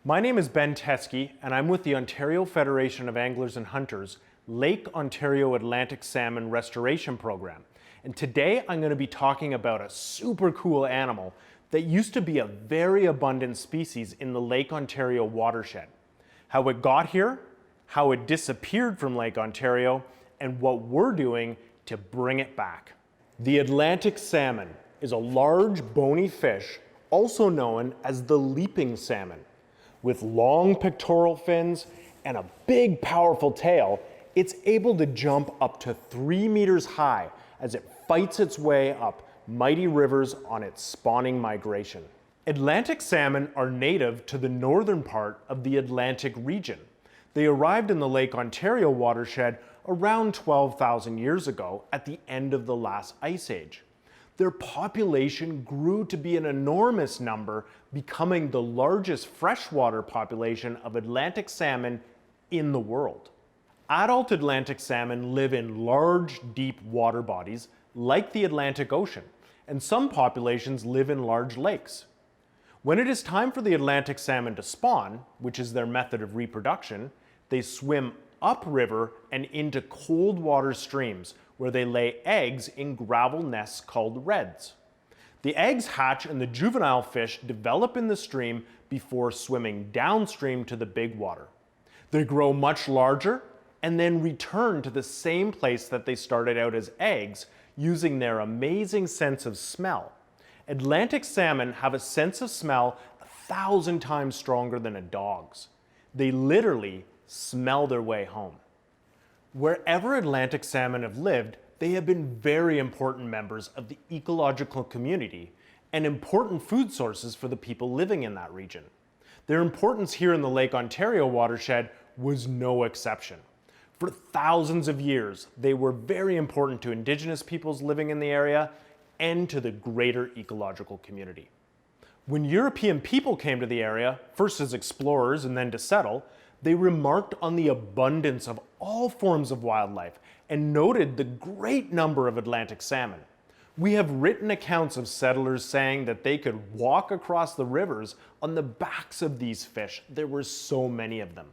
My name is Ben Tesky, and I'm with the Ontario Federation of Anglers and Hunters Lake Ontario Atlantic Salmon Restoration Program. And today I'm going to be talking about a super cool animal that used to be a very abundant species in the Lake Ontario Watershed. How it got here, how it disappeared from Lake Ontario, and what we're doing to bring it back. The Atlantic salmon is a large bony fish, also known as the leaping salmon. With long pectoral fins and a big powerful tail, it's able to jump up to 3 meters high as it fights its way up mighty rivers on its spawning migration. Atlantic salmon are native to the northern part of the Atlantic region. They arrived in the Lake Ontario watershed around 12,000 years ago at the end of the last ice age. Their population grew to be an enormous number, becoming the largest freshwater population of Atlantic salmon in the world. Adult Atlantic salmon live in large, deep water bodies like the Atlantic Ocean, and some populations live in large lakes. When it is time for the Atlantic salmon to spawn, which is their method of reproduction, they swim upriver and into cold water streams where they lay eggs in gravel nests called redds. The eggs hatch and the juvenile fish develop in the stream before swimming downstream to the big water. They grow much larger and then return to the same place that they started out as eggs using their amazing sense of smell. Atlantic salmon have a sense of smell 1,000 times stronger than a dog's. They literally smell their way home. Wherever Atlantic salmon have lived, they have been very important members of the ecological community and important food sources for the people living in that region. Their importance here in the Lake Ontario watershed was no exception. For thousands of years, they were very important to Indigenous peoples living in the area and to the greater ecological community. When European people came to the area, first as explorers and then to settle, they remarked on the abundance of all forms of wildlife and noted the great number of Atlantic salmon. We have written accounts of settlers saying that they could walk across the rivers on the backs of these fish. There were so many of them.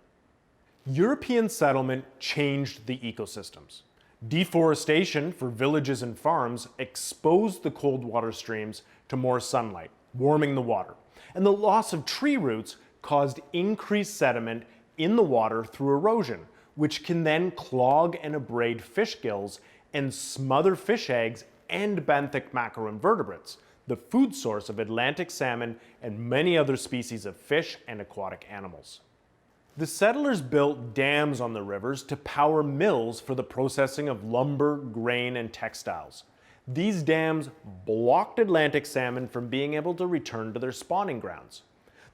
European settlement changed the ecosystems. Deforestation for villages and farms exposed the cold water streams to more sunlight, warming the water. And the loss of tree roots caused increased sediment in the water through erosion, which can then clog and abrade fish gills and smother fish eggs and benthic macroinvertebrates, the food source of Atlantic salmon and many other species of fish and aquatic animals. The settlers built dams on the rivers to power mills for the processing of lumber, grain, and textiles. These dams blocked Atlantic salmon from being able to return to their spawning grounds.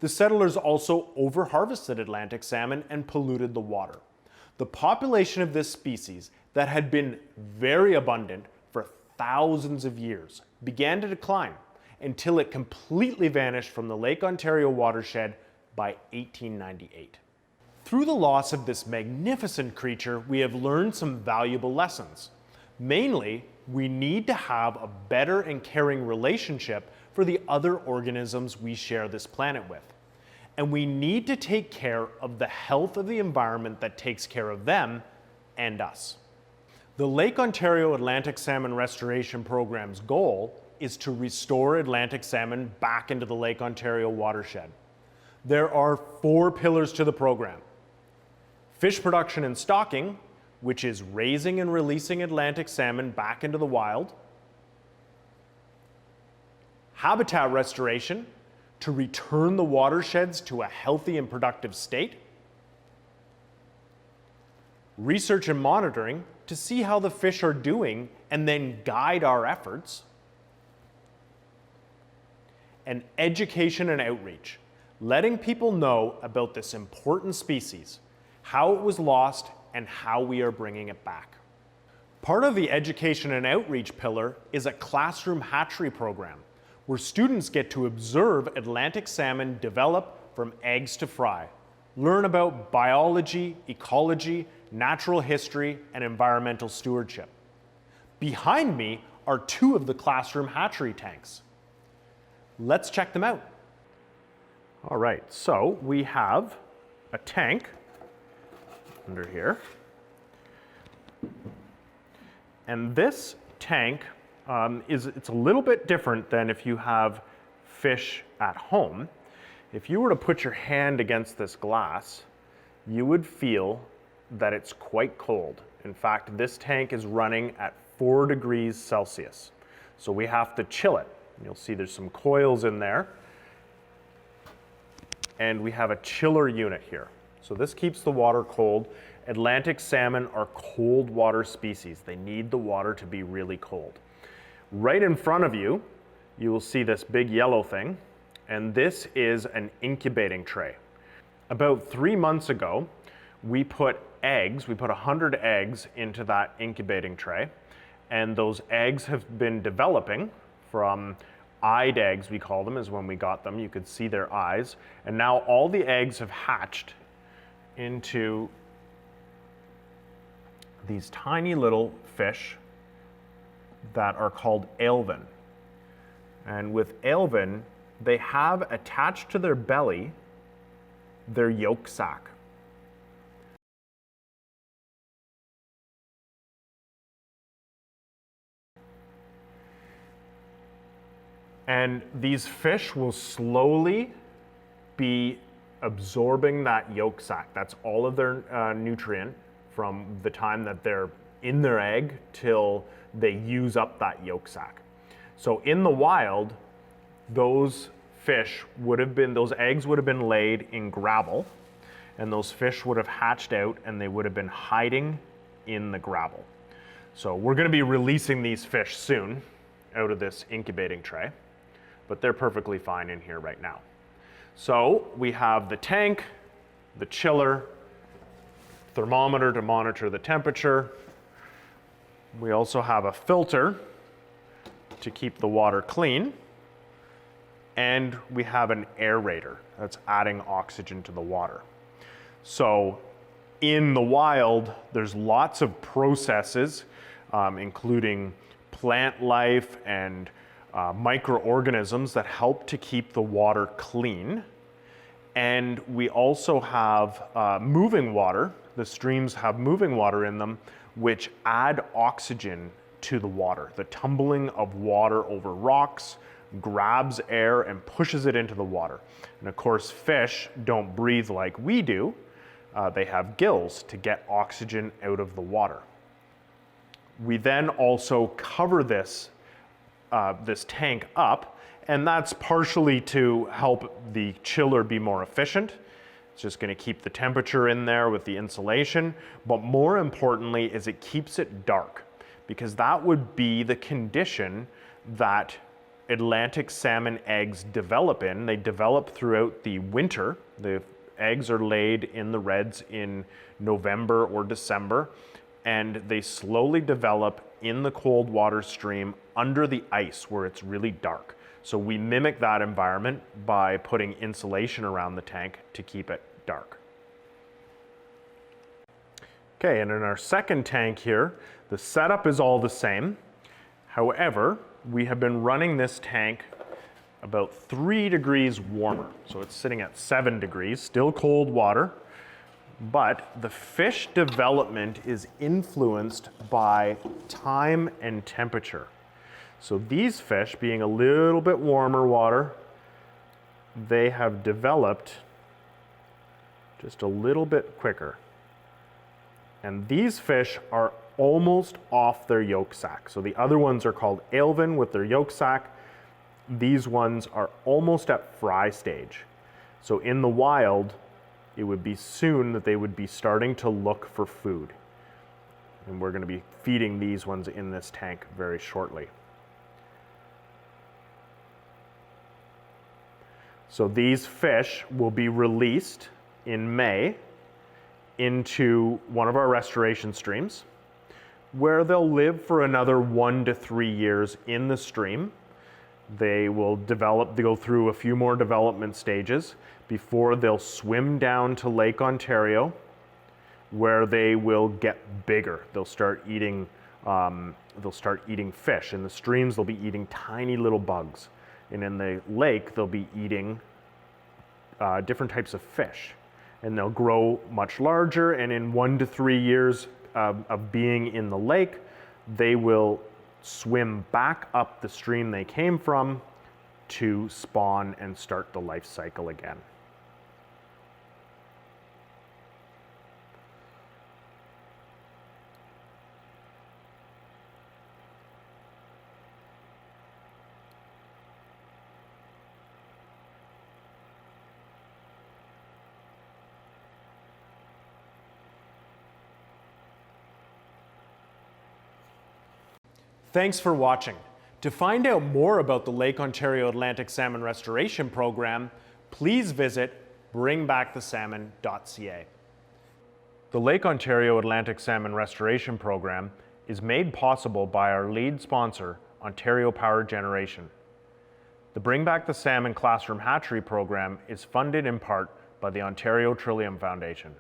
The settlers also overharvested Atlantic salmon and polluted the water. The population of this species that had been very abundant for thousands of years began to decline until it completely vanished from the Lake Ontario watershed by 1898. Through the loss of this magnificent creature, we have learned some valuable lessons. Mainly, we need to have a better and caring relationship for the other organisms we share this planet with. And we need to take care of the health of the environment that takes care of them and us. The Lake Ontario Atlantic Salmon Restoration Program's goal is to restore Atlantic salmon back into the Lake Ontario watershed. There are 4 pillars to the program. Fish production and stocking, which is raising and releasing Atlantic salmon back into the wild. Habitat restoration, to return the watersheds to a healthy and productive state. Research and monitoring, to see how the fish are doing and then guide our efforts. And education and outreach, letting people know about this important species, how it was lost, and how we are bringing it back. Part of the education and outreach pillar is a classroom hatchery program, where students get to observe Atlantic salmon develop from eggs to fry, learn about biology, ecology, natural history, and environmental stewardship. Behind me are 2 of the classroom hatchery tanks. Let's check them out. All right, so we have a tank under here. And this tank it's a little bit different than if you have fish at home. If you were to put your hand against this glass, you would feel that it's quite cold. In fact, this tank is running at 4 degrees Celsius. So we have to chill it. You'll see there's some coils in there. And we have a chiller unit here. So this keeps the water cold. Atlantic salmon are cold water species. They need the water to be really cold. Right in front of you, you will see this big yellow thing, and this is an incubating tray. About 3 months ago, we put 100 eggs into that incubating tray, and those eggs have been developing from eyed eggs, we call them, is when we got them. You could see their eyes, and now all the eggs have hatched into these tiny little fish that are called alevin. And with alevin, they have attached to their belly their yolk sac. And these fish will slowly be absorbing that yolk sac. That's all of their nutrient from the time that they're in their egg till they use up that yolk sac. So in the wild, those eggs would have been laid in gravel, and those fish would have hatched out and they would have been hiding in the gravel. So we're going to be releasing these fish soon out of this incubating tray, but they're perfectly fine in here right now. So we have the tank, the chiller, thermometer to monitor the temperature. We also have a filter to keep the water clean. And we have an aerator that's adding oxygen to the water. So in the wild, there's lots of processes, including plant life and microorganisms that help to keep the water clean. And we also have moving water. The streams have moving water in them, which add oxygen to the water. The tumbling of water over rocks grabs air and pushes it into the water. And of course, fish don't breathe like we do. They have gills to get oxygen out of the water. We then also cover this tank up, and that's partially to help the chiller be more efficient. It's just going to keep the temperature in there with the insulation, but more importantly is it keeps it dark, because that would be the condition that Atlantic salmon eggs develop in. They develop throughout the winter. The eggs are laid in the redds in November or December, and they slowly develop in the cold water stream under the ice where it's really dark. So we mimic that environment by putting insulation around the tank to keep it dark. Okay, and in our second tank here, the setup is all the same. However, we have been running this tank about 3 degrees warmer. So it's sitting at 7 degrees, still cold water, but the fish development is influenced by time and temperature. So these fish, being a little bit warmer water, they have developed just a little bit quicker. And these fish are almost off their yolk sac. So the other ones are called alevin with their yolk sac. These ones are almost at fry stage. So in the wild, it would be soon that they would be starting to look for food. And we're going to be feeding these ones in this tank very shortly. So these fish will be released in May into one of our restoration streams, where they'll live for another 1 to 3 years in the stream. They will go through a few more development stages before they'll swim down to Lake Ontario, where they will get bigger. They'll start eating fish. In the streams, they'll be eating tiny little bugs. And in the lake, they'll be eating different types of fish, and they'll grow much larger, and in 1 to 3 years of being in the lake, they will swim back up the stream they came from to spawn and start the life cycle again. Thanks for watching. To find out more about the Lake Ontario Atlantic Salmon Restoration Program, please visit bringbackthesalmon.ca. The Lake Ontario Atlantic Salmon Restoration Program is made possible by our lead sponsor, Ontario Power Generation. The Bring Back the Salmon Classroom Hatchery program is funded in part by the Ontario Trillium Foundation.